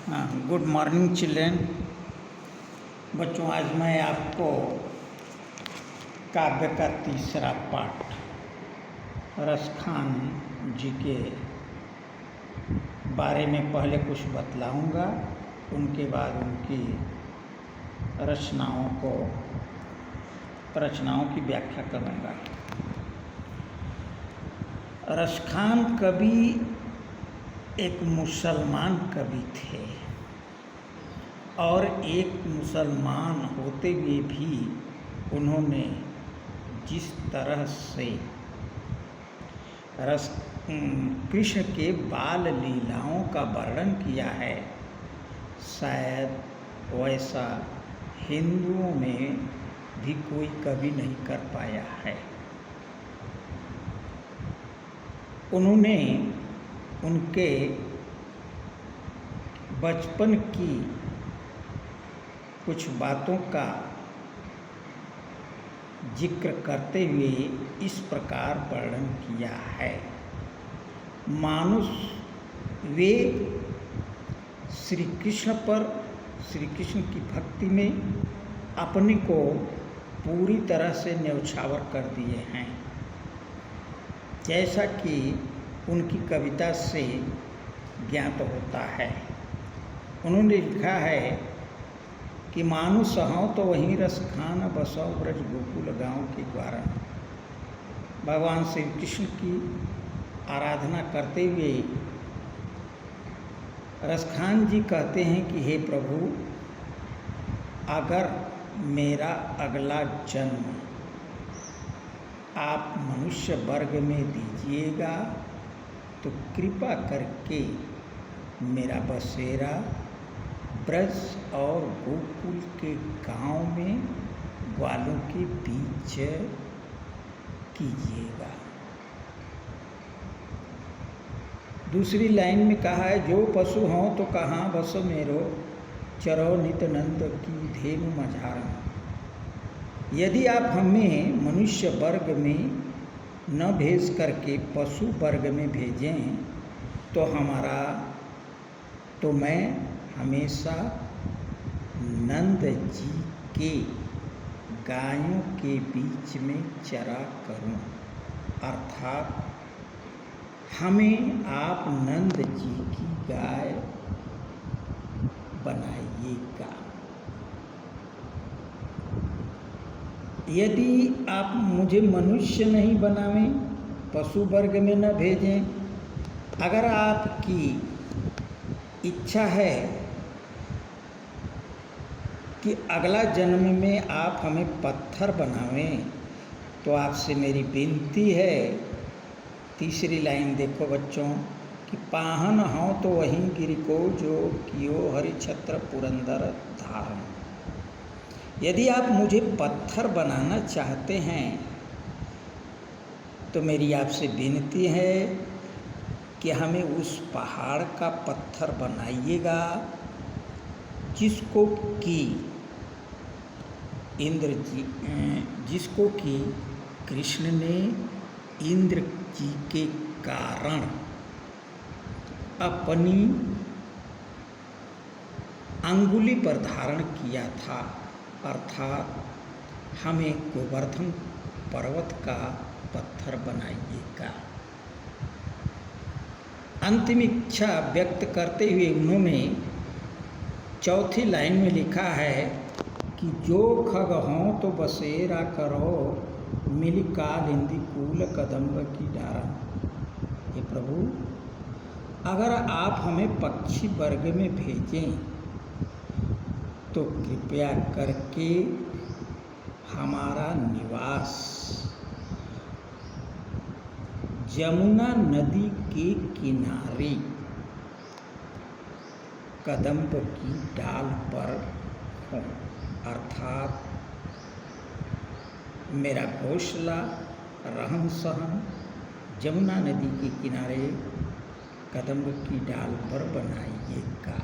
हाँ, good morning children. बच्चों, आज मैं आपको काव्य का तीसरा पाठ रसखान जी के बारे में पहले कुछ बतलाऊंगा, उनके बाद उनकी रचनाओं की व्याख्या करूंगा। रसखान कवि एक मुसलमान कवि थे और एक मुसलमान होते हुए भी उन्होंने जिस तरह से कृष्ण के बाल लीलाओं का वर्णन किया है, शायद वैसा हिंदुओं में भी कोई कवि नहीं कर पाया है। उन्होंने उनके बचपन की कुछ बातों का जिक्र करते हुए इस प्रकार वर्णन किया है। मानुष वे श्री कृष्ण की भक्ति में अपने को पूरी तरह से न्यौछावर कर दिए हैं, जैसा कि उनकी कविता से ज्ञात होता है। उन्होंने लिखा है कि मानुष हूँ तो वहीं रसखान बसौ ब्रज गोकुल गाँव के द्वारा। भगवान श्री कृष्ण की आराधना करते हुए रसखान जी कहते हैं कि हे प्रभु, अगर मेरा अगला जन्म आप मनुष्य वर्ग में दीजिएगा तो कृपा करके मेरा बसेरा ब्रज और गोकुल के गांव में ग्वालों के बीच कीजिएगा। दूसरी लाइन में कहा है, जो पशु हों तो कहाँ बस मेरो, चरो नित नंद की धेनु मझारा। यदि आप हमें मनुष्य वर्ग में न भेज करके पशु वर्ग में भेजें तो मैं हमेशा नंद जी के गायों के बीच में चरा करूं, अर्थात हमें आप नंद जी की गाय बनाइएगा। यदि आप मुझे मनुष्य नहीं बनावें, पशु वर्ग में न भेजें, अगर आपकी इच्छा है कि अगला जन्म में आप हमें पत्थर बनावें, तो आपसे मेरी विनती है। तीसरी लाइन देखो बच्चों कि पाहन हों तो वहीं गिरि को जो कियो हरि छत्र पुरंदर धारण। यदि आप मुझे पत्थर बनाना चाहते हैं तो मेरी आपसे विनती है कि हमें उस पहाड़ का पत्थर बनाइएगा जिसको कि कृष्ण ने इंद्र जी के कारण अपनी अंगुली पर धारण किया था, अर्थात हमें गोवर्धन पर्वत का पत्थर बनाइएगा। अंतिम इच्छा व्यक्त करते हुए उन्होंने चौथी लाइन में लिखा है कि जो खग हों तो बसेरा करो, मिली कालिंदी कूल कदम्ब की डारा। हे प्रभु, अगर आप हमें पक्षी वर्ग में भेजें तो कृपया करके हमारा निवास यमुना नदी के किनारे कदम्ब की डाल पर हो, अर्थात मेरा घोंसला रहन सहन यमुना नदी के किनारे कदम्ब की डाल पर बनाइएगा।